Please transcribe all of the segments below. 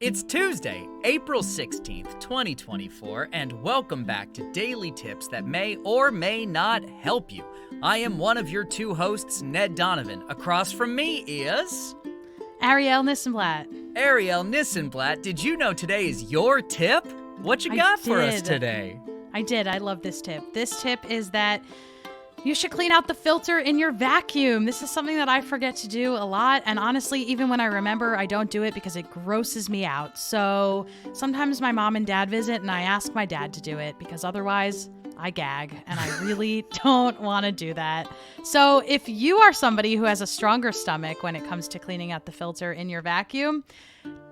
It's Tuesday, April 16th, 2024, and welcome back to Daily Tips that may or may not help you. I am one of your two hosts, Ned Donovan. Across from me is... Ariel Nissenblatt. Ariel Nissenblatt, did you know today is your tip? What you got for us today? I did. I love this tip. This tip is that you should clean out the filter in your vacuum. This is something that I forget to do a lot. And honestly, even when I remember, I don't do it because it grosses me out. So sometimes my mom and dad visit and I ask my dad to do it because otherwise I gag and I really don't want to do that. So if you are somebody who has a stronger stomach when it comes to cleaning out the filter in your vacuum,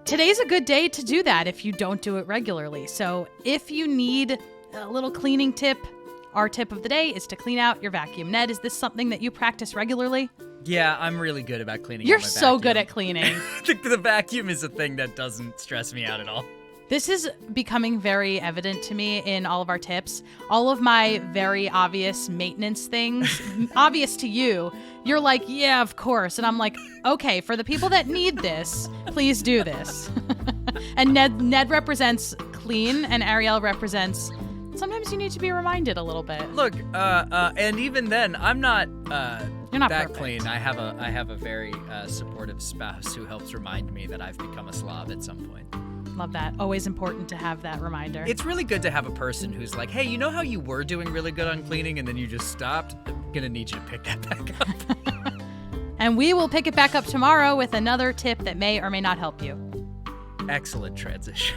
today's a good day to do that if you don't do it regularly. So if you need a little cleaning tip, our tip of the day is to clean out your vacuum. Ned, is this something that you practice regularly? Yeah, I'm really good about cleaning You're out my vacuum. so good at cleaning. The vacuum is a thing that doesn't stress me out at all. This is becoming very evident to me in all of our tips. All of my very obvious maintenance things, obvious to you, you're like, yeah, of course. And I'm like, okay, for the people that need this, please do this. And Ned represents clean and Ariel represents... Sometimes you need to be reminded a little bit. Look, and even then, I'm not, You're not that perfect. clean. I have a very supportive spouse who helps remind me that I've become a slob at some point. Love that. Always important to have that reminder. It's really good to have a person who's like, hey, you know how you were doing really good on cleaning and then you just stopped? I'm gonna need you to pick that back up. And we will pick it back up tomorrow with another tip that may or may not help you. Excellent transition.